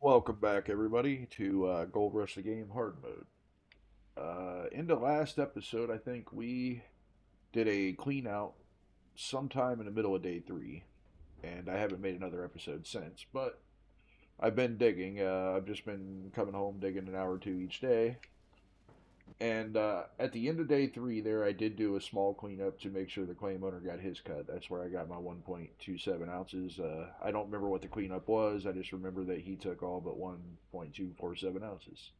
Welcome back, everybody, to Gold Rush the Game Hard Mode. In the last episode, I think we did a clean out sometime in the middle of day three, and I haven't made another episode since. But I've been digging. I've just been coming home digging an hour or two each day. And at the end of day three, there, I did do a small cleanup to make sure the claim owner got his cut. That's where I got my 1.27 ounces. I don't remember what the cleanup was. I just remember that he took all but 1.247 ounces.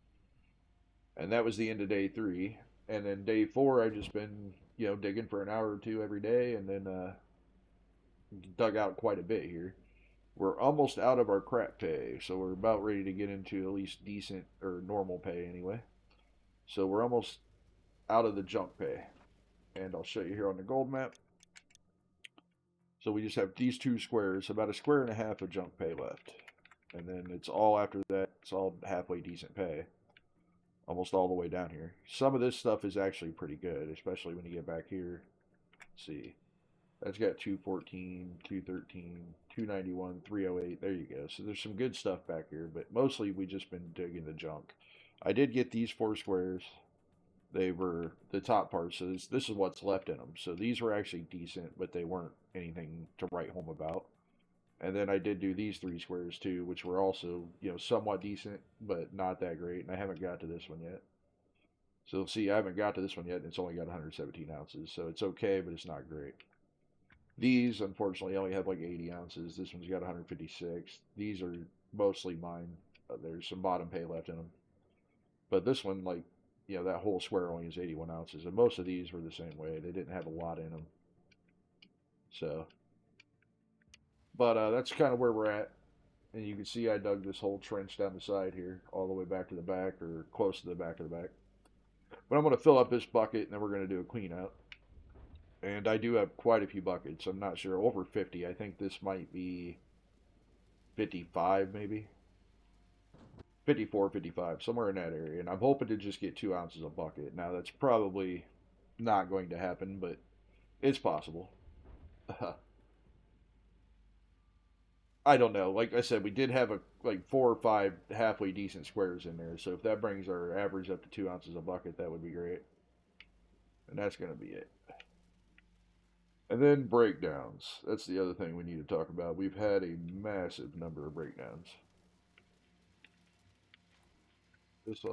And that was the end of day three. And then day four, I've just been, digging for an hour or two every day and then dug out quite a bit here. We're almost out of our crap pay, so we're about ready to get into at least decent or normal pay anyway. So we're almost out of the junk pay. And I'll show you here on the gold map. So we just have these two squares, about a square and a half of junk pay left. And then it's all after that, it's all halfway decent pay. Almost all the way down here. Some of this stuff is actually pretty good, especially when you get back here. Let's see. That's got 214, 213, 291, 308. There you go. So there's some good stuff back here, but mostly we just been digging the junk. I did get these four squares. They were the top part, so this is what's left in them. So these were actually decent, but they weren't anything to write home about. And then I did do these three squares too, which were also, somewhat decent, but not that great. And I haven't got to this one yet. So see, I haven't got to this one yet, and it's only got 117 ounces. So it's okay, but it's not great. These, unfortunately, only have like 80 ounces. This one's got 156. These are mostly mine. There's some bottom pay left in them. But this one, like, that whole square only is 81 ounces. And most of these were the same way. They didn't have a lot in them. So, but that's kind of where we're at. And you can see I dug this whole trench down the side here, all the way back to the back, or close to the back of the back. But I'm going to fill up this bucket, and then we're going to do a clean out. And I do have quite a few buckets. I'm not sure, over 50. I think this might be 55, maybe. 54, 55, somewhere in that area. And I'm hoping to just get 2 ounces a bucket. Now, that's probably not going to happen, but it's possible. I don't know. Like I said, we did have like 4 or 5 halfway decent squares in there. So if that brings our average up to 2 ounces a bucket, that would be great. And that's going to be it. And then breakdowns. That's the other thing we need to talk about. We've had a massive number of breakdowns. Just set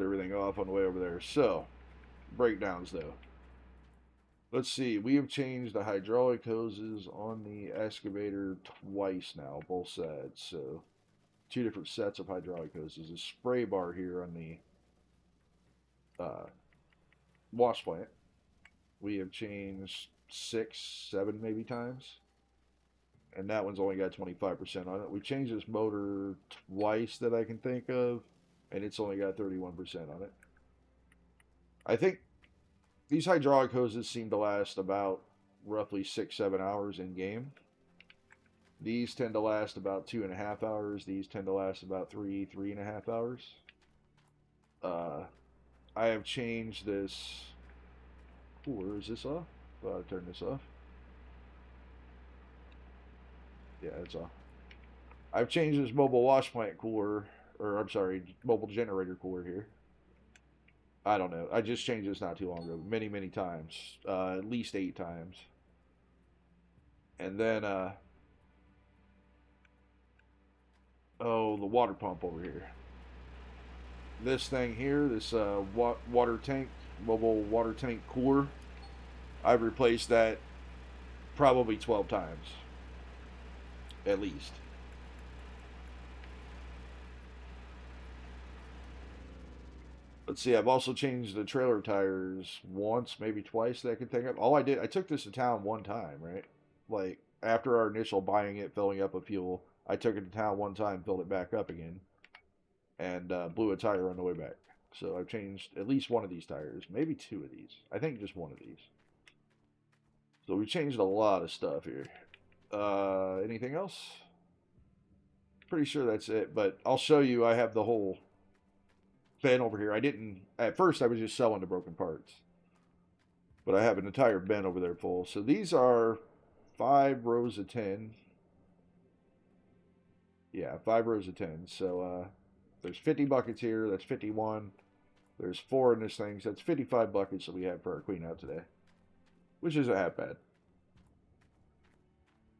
everything off on the way over there. So, breakdowns though. Let's see, we have changed the hydraulic hoses on the excavator twice now, both sides. So, two different sets of hydraulic hoses. A spray bar here on the wash plant. We have changed 6, 7 maybe times. And that one's only got 25% on it. We changed this motor twice that I can think of, and it's only got 31% on it. I think these hydraulic hoses seem to last about roughly 6, 7 hours in game. These tend to last about 2.5 hours. These tend to last about 3, 3.5 hours. I have changed this cooler. Is this off? Well, I'll turn this off. Yeah, it's off. I've changed this mobile wash plant cooler, or I'm sorry, mobile generator cooler here. I don't know. I just changed this not too long ago, many, many times, at least 8 times. And then, oh, the water pump over here. This thing here, this water tank, mobile water tank cooler, I've replaced that probably 12 times, at least. Let's see, I've also changed the trailer tires once, maybe twice that I can think of. All I did, I took this to town one time, right? Like, after our initial buying it, filling up with fuel, I took it to town one time, filled it back up again, and blew a tire on the way back. So I've changed at least one of these tires, maybe 2 of these. I think just one of these. So we've changed a lot of stuff here. Anything else? Pretty sure that's it, but I'll show you. I have the whole bin over here. I didn't, at first I was just selling the broken parts, but I have an entire bin over there full. So these are 5 rows of 10. Yeah, 5 rows of 10. So there's 50 buckets here. That's 51. There's 4 in this thing. So that's 55 buckets that we have for our clean out today, which isn't half bad.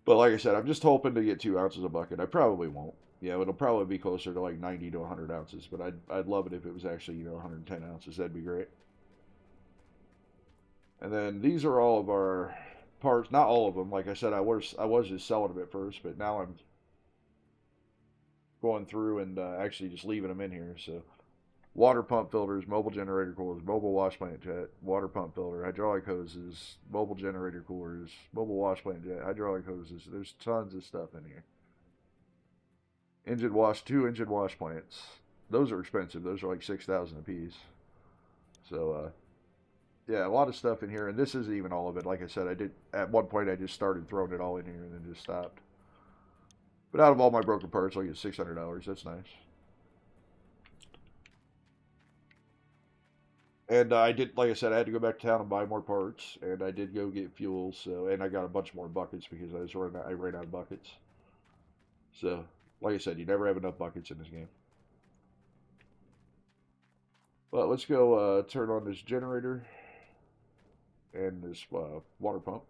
But like I said, I'm just hoping to get 2 ounces a bucket. I probably won't. Yeah, it'll probably be closer to like 90 to 100 ounces. But I'd love it if it was actually 110 ounces. That'd be great. And then these are all of our parts. Not all of them. Like I said, I was just selling them at first, but now I'm going through and actually just leaving them in here. So water pump filters, mobile generator coolers, mobile wash plant jet, water pump filter, hydraulic hoses, mobile generator coolers, mobile wash plant jet, hydraulic hoses. There's tons of stuff in here. Engine wash, 2 engine wash plants. Those are expensive. Those are like 6,000 a piece. So yeah, a lot of stuff in here, and this isn't even all of it. Like I said, I did at one point I just started throwing it all in here and then just stopped. But out of all my broken parts, I'll get $600. That's nice. And I did, like I said, I had to go back to town and buy more parts, and I did go get fuel. So, and I got a bunch more buckets because I ran out of buckets. So, like I said, you never have enough buckets in this game. Well, let's go turn on this generator and this water pump.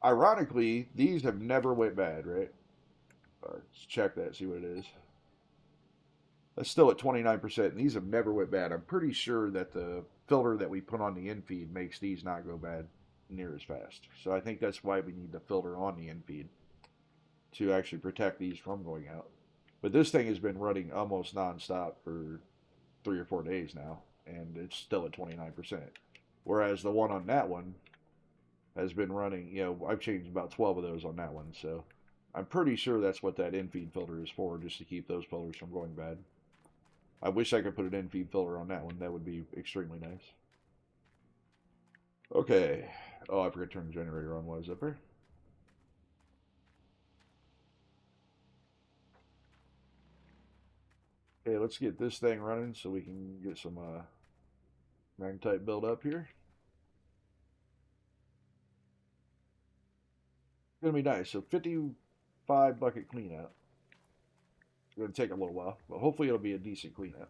Ironically, these have never went bad, right? Let's check that, see what it is. That's still at 29%, and these have never went bad. I'm pretty sure that the filter that we put on the infeed makes these not go bad near as fast. So I think that's why we need the filter on the infeed to actually protect these from going out. But this thing has been running almost nonstop for 3 or 4 days now, and it's still at 29%. Whereas the one on that one has been running, I've changed about 12 of those on that one, so I'm pretty sure that's what that infeed filter is for, just to keep those filters from going bad. I wish I could put an infeed filter on that one. That would be extremely nice. Okay. Oh, I forgot to turn the generator on while I was up there. Okay, let's get this thing running so we can get some magnetite build up here. It's going to be nice. So 55 bucket clean out. It's going to take a little while, but hopefully it'll be a decent clean out.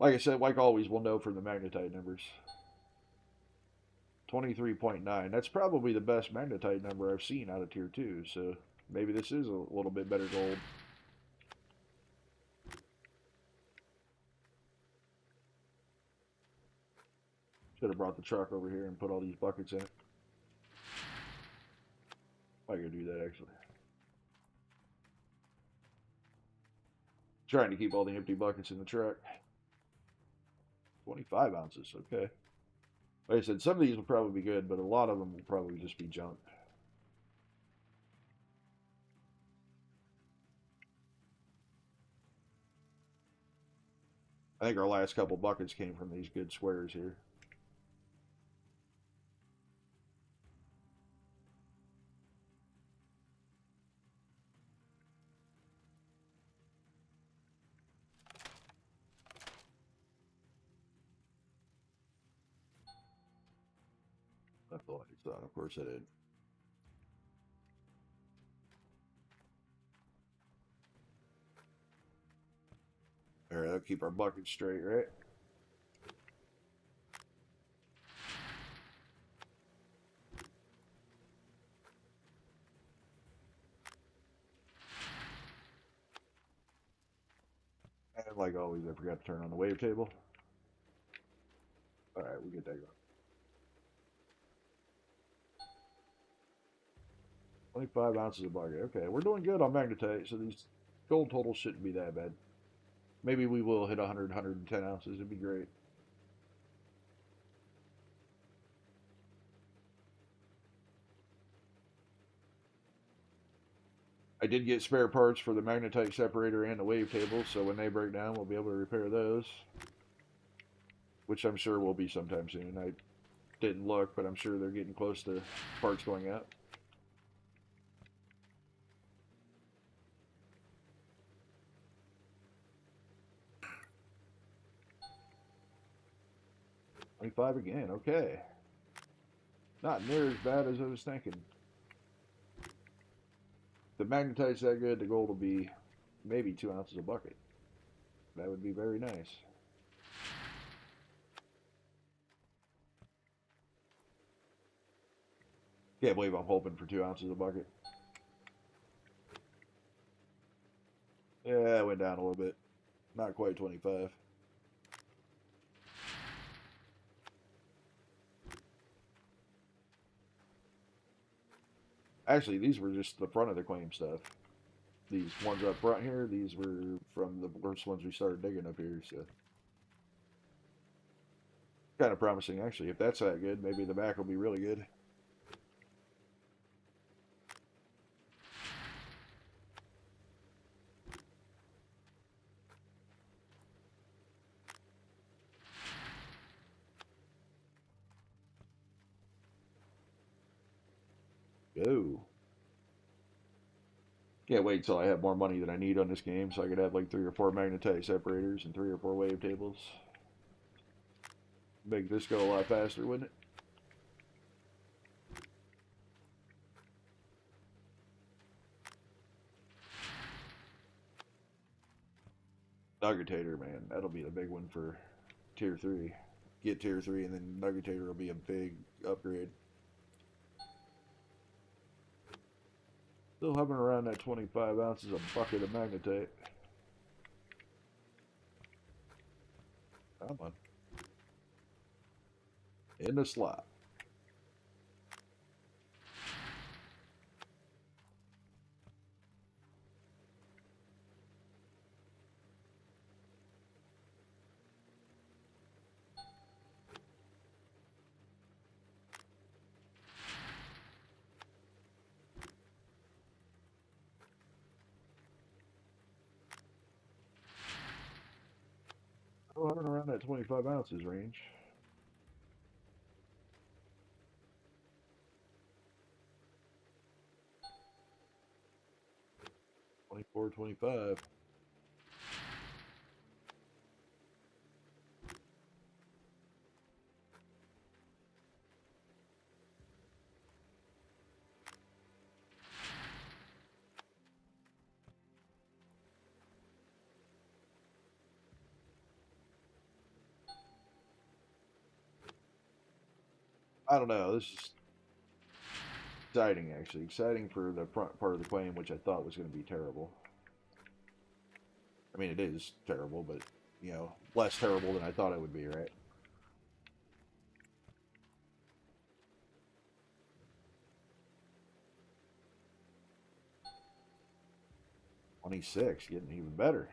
Like I said, like always, we'll know from the magnetite numbers. 23.9. That's probably the best magnetite number I've seen out of tier 2, so maybe this is a little bit better gold. Should have brought the truck over here and put all these buckets in it. I could do that actually. Trying to keep all the empty buckets in the truck. 25 ounces, okay. Like I said, some of these will probably be good, but a lot of them will probably just be junk. I think our last couple buckets came from these good squares here. I thought I thought, of course I did. All right, that'll keep our buckets straight, right? And like always, I forgot to turn on the wave table. All right, we get that going. 25 ounces of bucket. Okay, we're doing good on magnetite, so these gold totals shouldn't be that bad. Maybe we will hit 100, 110 ounces. It'd be great. I did get spare parts for the magnetite separator and the wave table, so when they break down, we'll be able to repair those. Which I'm sure will be sometime soon. I didn't look, but I'm sure they're getting close to parts going out. 25 again, okay. Not near as bad as I was thinking. If the magnetite's that good, the gold will be maybe 2 ounces a bucket. That would be very nice. Can't believe I'm hoping for 2 ounces a bucket. Yeah, it went down a little bit. Not quite 25. Actually, these were just the front of the claim stuff. These ones up front here, these were from the first ones we started digging up here, so. Kind of promising, actually. If that's that good, maybe the back will be really good. Go. Can't wait till I have more money than I need on this game so I could have like 3 or 4 magnetite separators and 3 or 4 wave tables. Make this go a lot faster, wouldn't it? Nuggetator, man, that'll be the big one for tier 3. Get tier 3 and then Nuggetator will be a big upgrade. Still hovering around that 25 ounces a bucket of magnetite. Come on. In the slot. Oh, hovering around that 25 ounces range. 24, 25. I don't know. This is exciting, actually. Exciting for the front part of the claim, which I thought was going to be terrible. I mean, it is terrible, but, you know, less terrible than I thought it would be, right? 26, getting even better.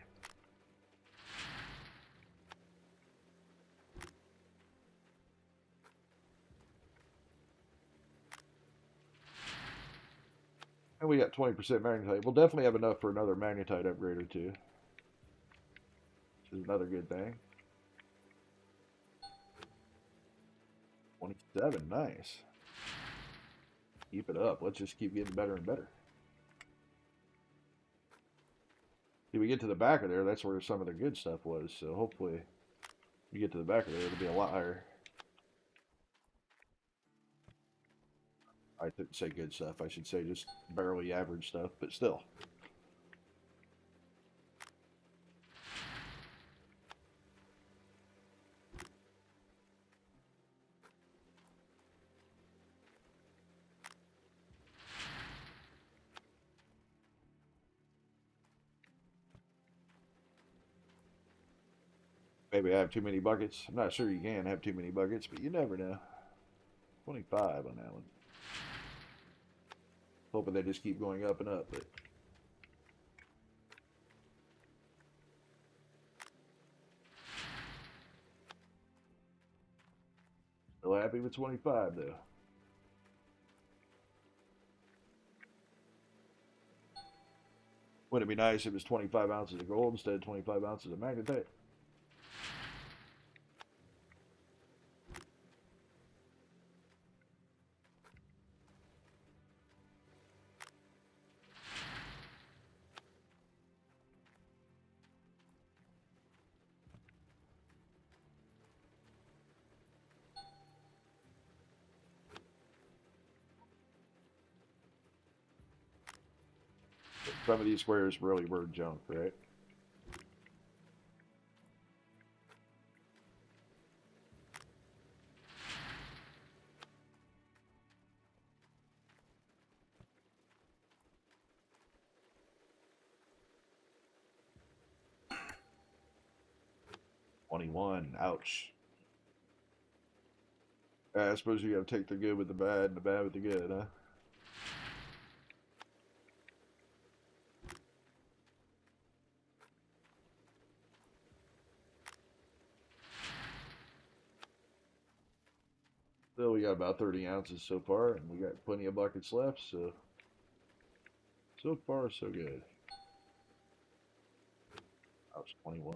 And we got 20% magnetite. We'll definitely have enough for another magnetite upgrade or two. Which is another good thing. 27, nice. Keep it up. Let's just keep getting better and better. If we get to the back of there, that's where some of the good stuff was. So hopefully, we get to the back of there, it'll be a lot higher. I didn't say good stuff. I should say just barely average stuff, but still. Maybe I have too many buckets. I'm not sure you can have too many buckets, but you never know. 25 on that one. Hoping they just keep going up and up, but still happy with 25 though. Wouldn't it be nice if it was 25 ounces of gold instead of 25 ounces of magnetite? Some of these squares really were junk, right? $21. Ouch. I suppose you gotta take the good with the bad and the bad with the good, huh? Still, we got about 30 ounces so far, and we got plenty of buckets left, so far so good. Ouch, 21.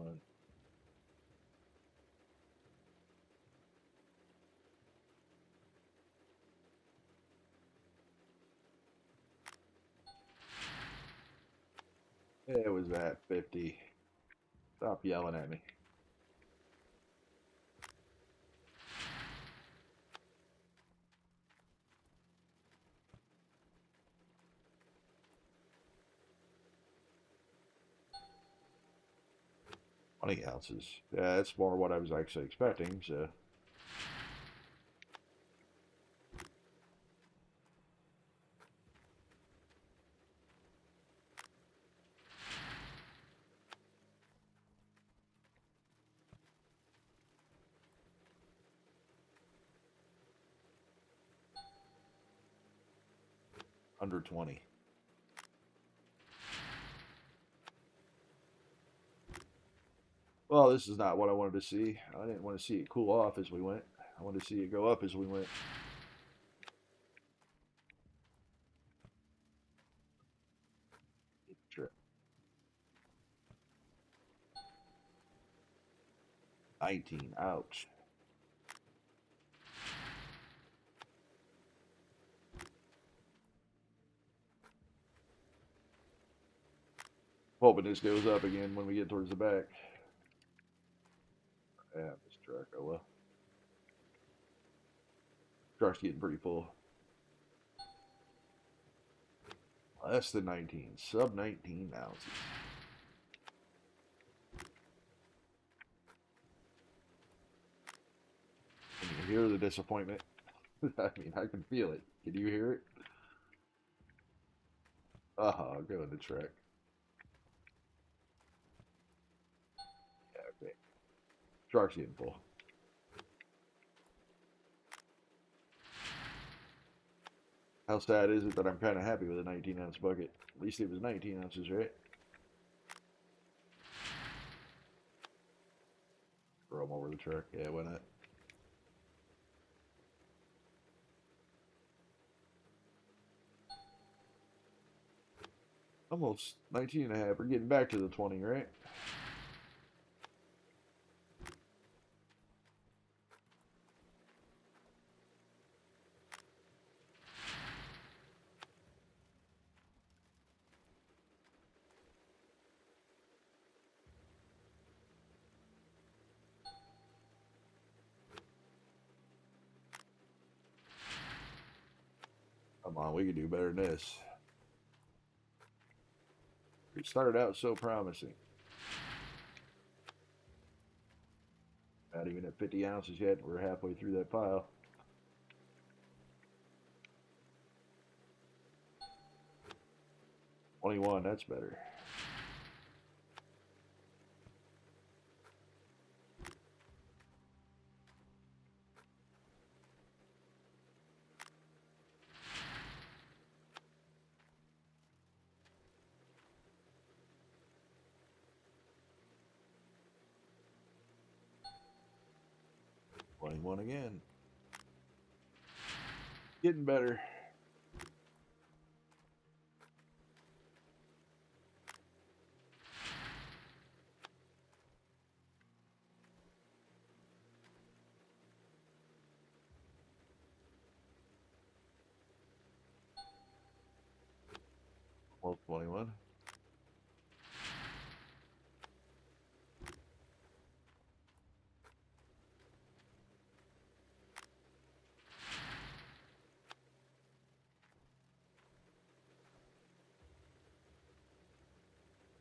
It was at 50. Stop yelling at me. Twenty ounces. Yeah, that's more what I was actually expecting, so. Under 20. Well, this is not what I wanted to see. I didn't want to see it cool off as we went. I wanted to see it go up as we went. Sure. 19. Ouch. Hoping this goes up again when we get towards the back. Yeah, this truck. Oh well. Truck's getting pretty full. Less than 19. Sub 19 ounces. Can you hear the disappointment? I mean, I can feel it. Can you hear it? Go in the truck. Yeah, okay. Truck's getting full. How sad is it that I'm kind of happy with a 19 ounce bucket? At least it was 19 ounces, right? Throw them over the truck. Yeah, why not? Almost 19 and a half. We're getting back to the 20, right? Come on, we can do better than this. We started out so promising. Not even at 50 ounces yet. We're halfway through that pile. 21, that's better. One again. Getting better. Well, 21.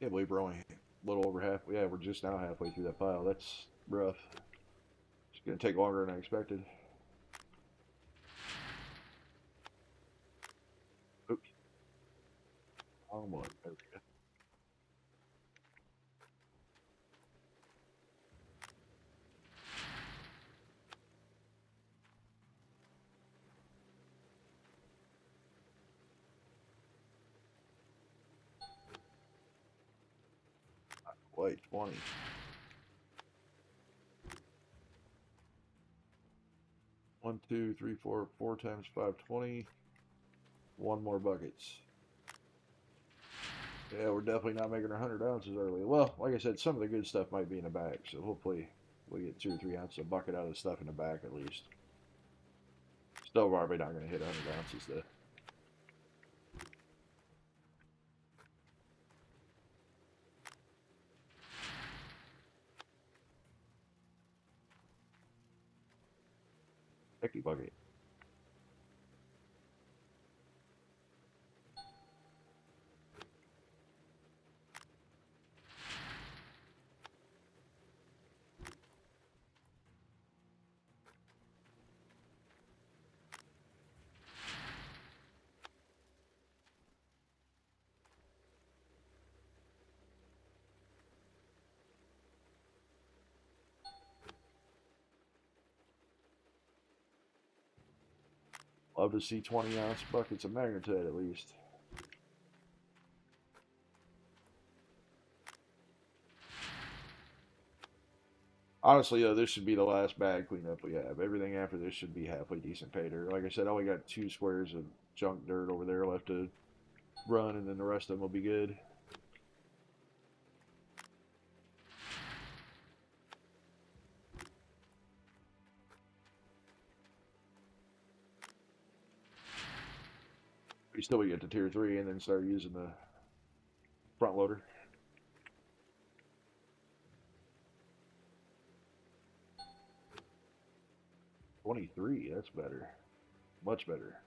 Can't believe we're only a little over half. Yeah, we're just now halfway through that pile. That's rough. It's gonna take longer than I expected. Oops. Wrong one. There we go. Wait, 20. 1, 2, 3, 4. 4 times 5, 20. One more buckets. Yeah, we're definitely not making our 100 ounces early. Well, like I said, some of the good stuff might be in the back, so hopefully we get 2 or 3 ounces a bucket out of the stuff in the back at least. Still probably not going to hit 100 ounces though. Hecky bucket. Love to see 20-ounce buckets of magnetite at least. Honestly, though, this should be the last bag cleanup we have. Everything after this should be halfway decent pay dirt. Like I said, I only got 2 squares of junk dirt over there left to run, and then the rest of them will be good. We still get to tier 3 and then start using the front loader. 23, that's better. Much better.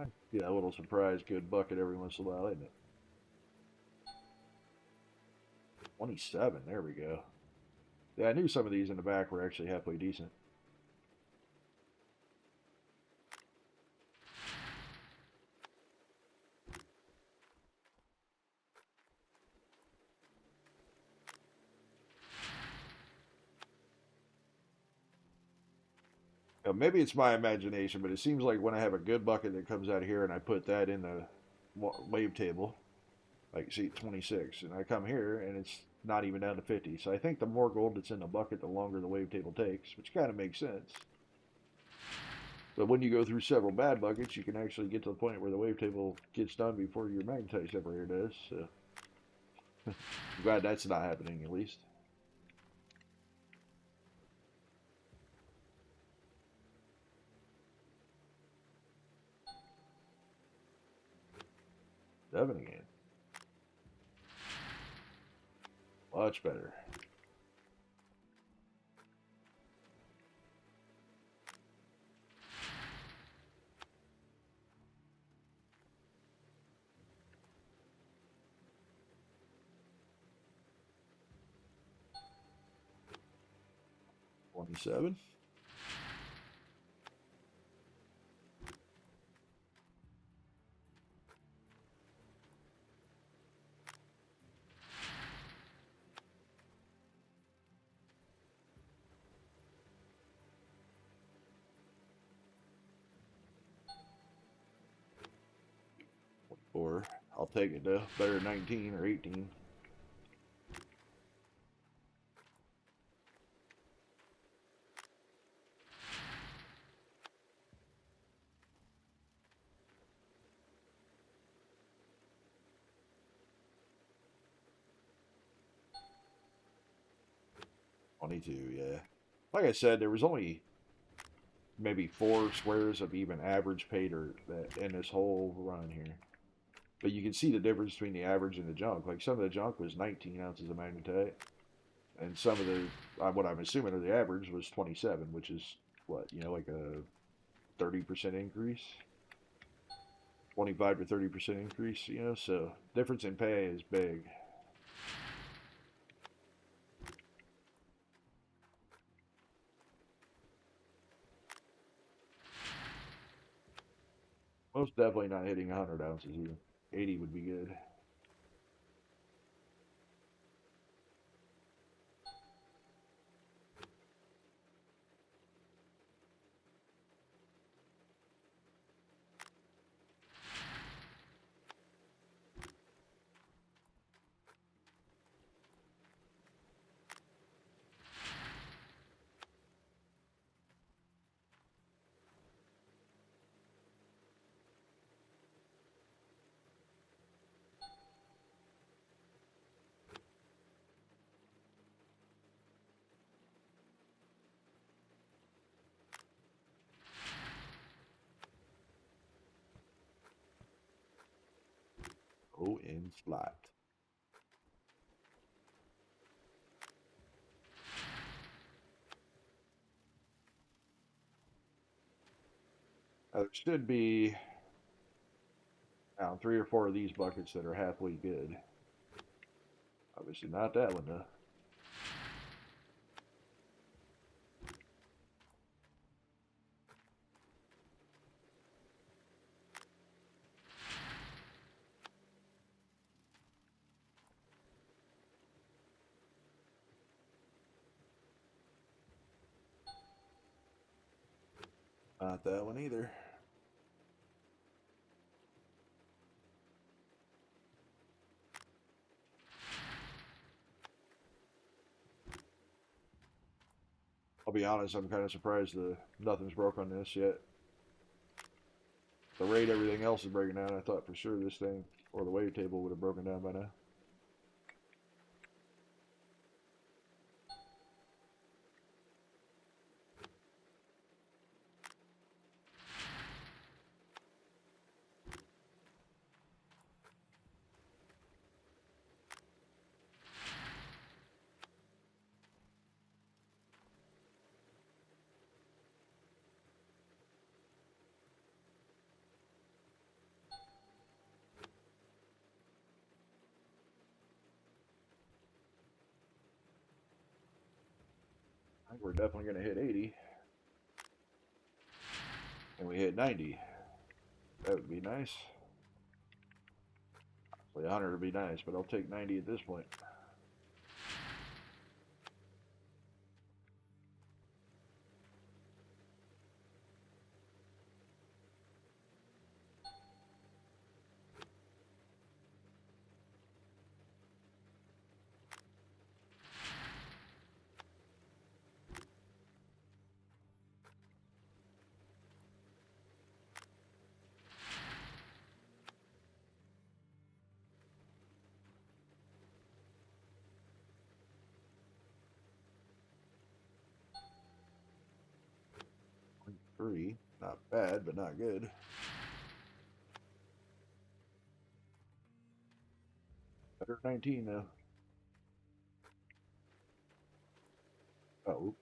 I get a little surprise good bucket every once in a while, isn't it? 27, there we go. Yeah, I knew some of these in the back were actually halfway decent. Maybe it's my imagination, but it seems like when I have a good bucket that comes out of here and I put that in the wave table, like see 26, and I come here and it's not even down to 50. So I think the more gold that's in the bucket, the longer the wave table takes, which kind of makes sense. But when you go through several bad buckets, you can actually get to the point where the wave table gets done before your magnetite separator does. So I'm glad that's not happening at least. Seven again. Much better. $27. Or I'll take it though. Better than 19 or 18. $22, yeah. Like I said, there was only maybe 4 squares of even average pay dirt that in this whole run here. But you can see the difference between the average and the junk. Like some of the junk was 19 ounces of magnetite, and some of the what I'm assuming are the average was 27, which is what, like a 30% increase, 25 to 30% increase. So difference in pay is big. Most definitely not hitting 100 ounces either. 80 would be good. Oh, in slot. There should be three or four of these buckets that are halfway good. Obviously not that one though. Not that one either. I'll be honest, I'm kind of surprised nothing's broke on this yet. The rate everything else is breaking down, I thought for sure this thing or the wave table would have broken down by now. I think we're definitely going to hit 80. And we hit 90. That would be nice. Actually, 100 would be nice, but I'll take 90 at this point. Three, not bad, but not good. Better 19 though. Oh,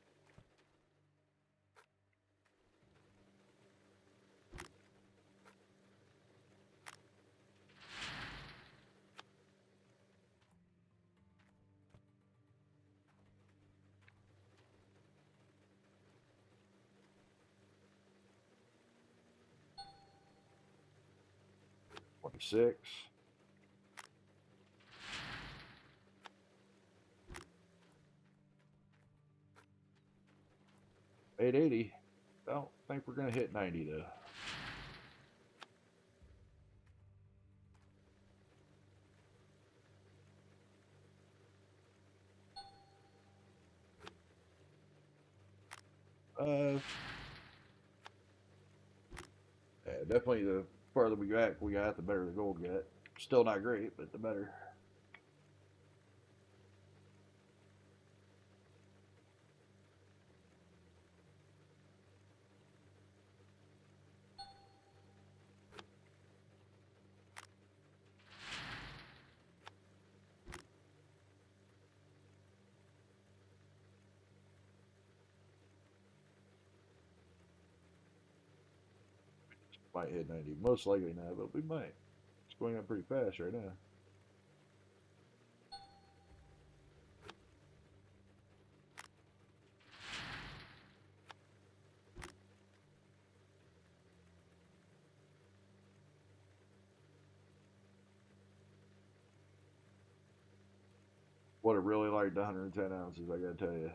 26. 880. I don't think we're going to hit 90 though. Yeah, definitely the farther we got, the better the gold got. Still not great, but the better. Might hit 90. Most likely not, but we might. It's going up pretty fast right now. Would have really liked 110 ounces, I gotta tell you.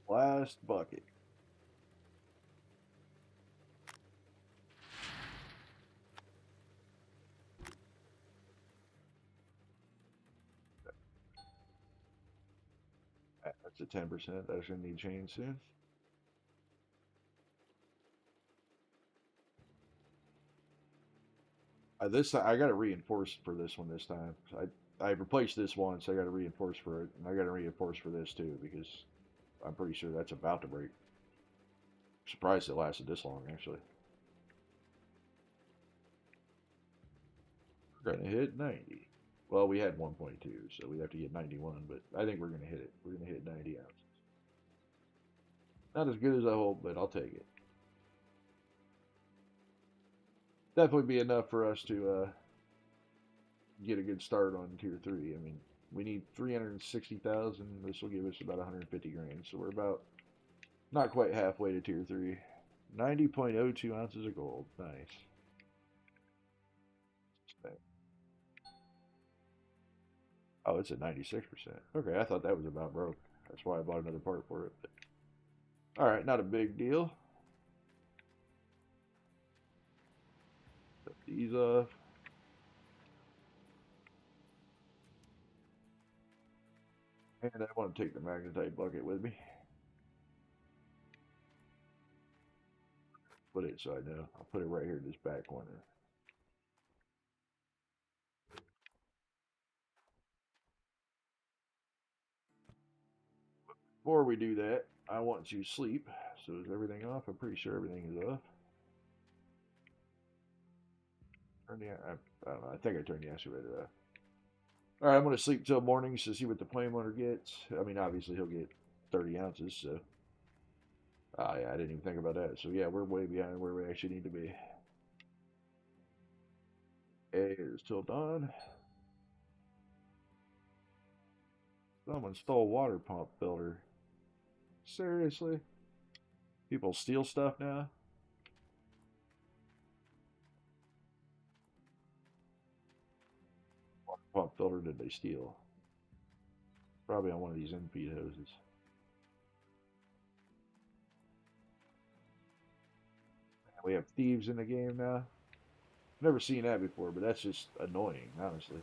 Last bucket. That's a 10%. That's gonna need change soon. This I got to reinforce for this one this time. I replaced this once. I got to reinforce for it, and I got to reinforce for this too because I'm pretty sure that's about to break. Surprised it lasted this long actually. We're gonna hit 90. Well, we had 1.2, so we have to get 91, but I think we're gonna hit it. We're gonna hit 90 ounces. Not as good as I hope, but I'll take it. Definitely be enough for us to get a good start on tier 3. I mean, we need 360,000. This will give us about 150 grand, so we're about not quite halfway to tier 3. 90.02 ounces of gold. Nice. Oh, it's at 96%. Okay, I thought that was about broke. That's why I bought another part for it. But, all right, not a big deal. Put these off. And I want to take the magnetite bucket with me. Put it so I know. I'll put it right here in this back corner. Before we do that, I want to sleep. So is everything off? I'm pretty sure everything is off. Turn the, I don't know. I think I turned the accelerator off. All right, I'm going to sleep till morning to see what the flame hunter gets. I mean, obviously he'll get 30 ounces, so. Oh, yeah, I didn't even think about that. So, yeah, we're way behind where we actually need to be. Hey, it's till dawn. Someone stole a water pump filter. Seriously? People steal stuff now? Water pump filter did they steal? Probably on one of these in-feed hoses. We have thieves in the game now. Never seen that before, but that's just annoying, honestly.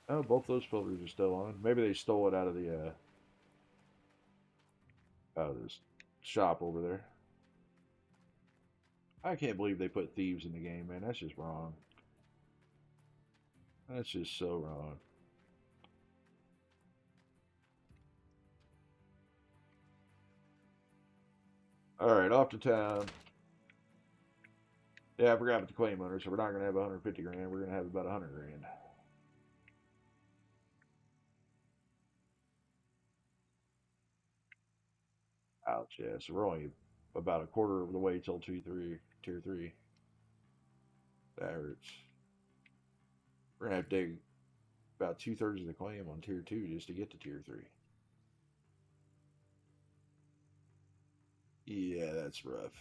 Oh, both those filters are still on. Maybe they stole it out of this shop over there. I can't believe they put thieves in the game, man. That's just wrong. That's just so wrong. All right, off to town. Yeah, I forgot about the claim owner, so we're not gonna have 150 grand. We're gonna have about 100 grand. Ouch, yeah. So we're only about a quarter of the way till tier 3. That hurts. We're gonna have to dig about 2/3 of the claim on tier 2 just to get to tier 3. Yeah, that's rough.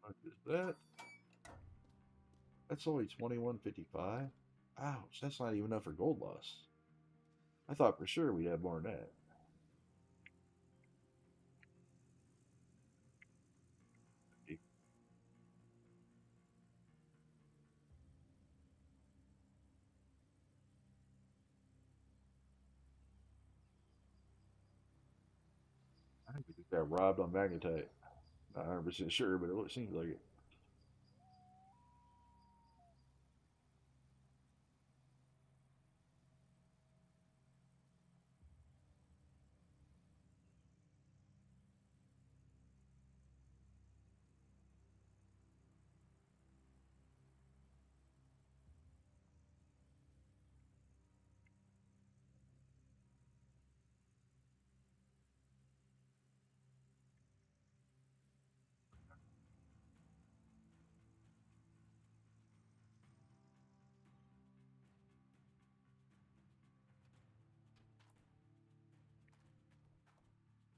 What is that? That's only 21.55. Ouch, that's not even enough for gold loss. I thought for sure we'd have more than that. think we just got robbed on magnetite. Not 100% sure, but it seems like it.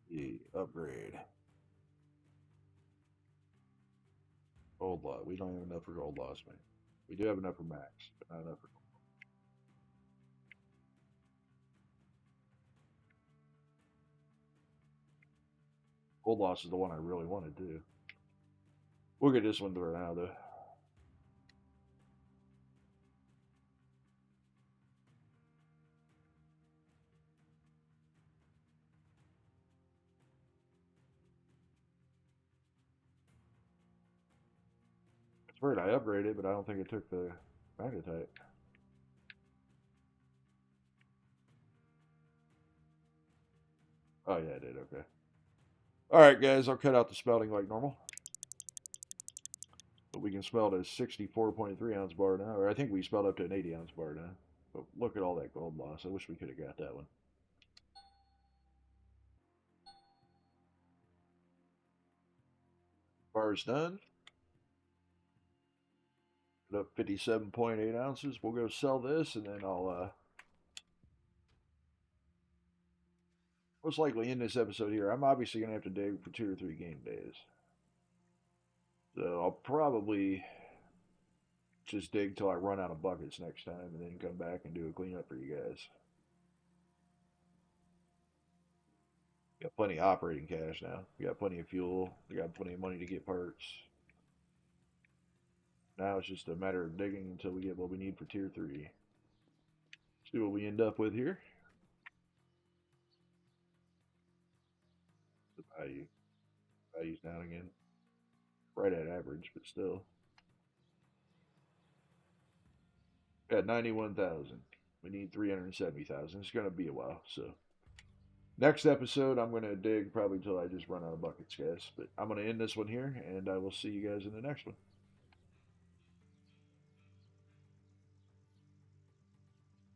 The upgrade. Gold loss. We don't have enough for gold loss, man. We do have enough for max, but not enough for gold loss. Is the one I really wanted to do. We'll get this one through now, though. It's weird. I upgraded, but I don't think it took the magnetite. Oh, yeah, it did. Okay. All right, guys. I'll cut out the spelling like normal. But we can spell it as 64.3 ounce bar now. Or I think we spelled up to an 80 ounce bar now. But look at all that gold loss. I wish we could have got that one. Bar's done. Put up 57.8 ounces. We'll go sell this, and then I'll most likely end this episode here. I'm obviously going to have to dig for 2 or 3 game days. So I'll probably just dig till I run out of buckets next time, and then come back and do a cleanup for you guys. Got plenty of operating cash now. We got plenty of fuel. We got plenty of money to get parts. Now it's just a matter of digging until we get what we need for tier 3. See what we end up with here. The value's down again. Right at average, but still. Got 91,000. We need 370,000. It's going to be a while. So next episode, I'm going to dig probably until I just run out of buckets, guys. But I'm going to end this one here, and I will see you guys in the next one.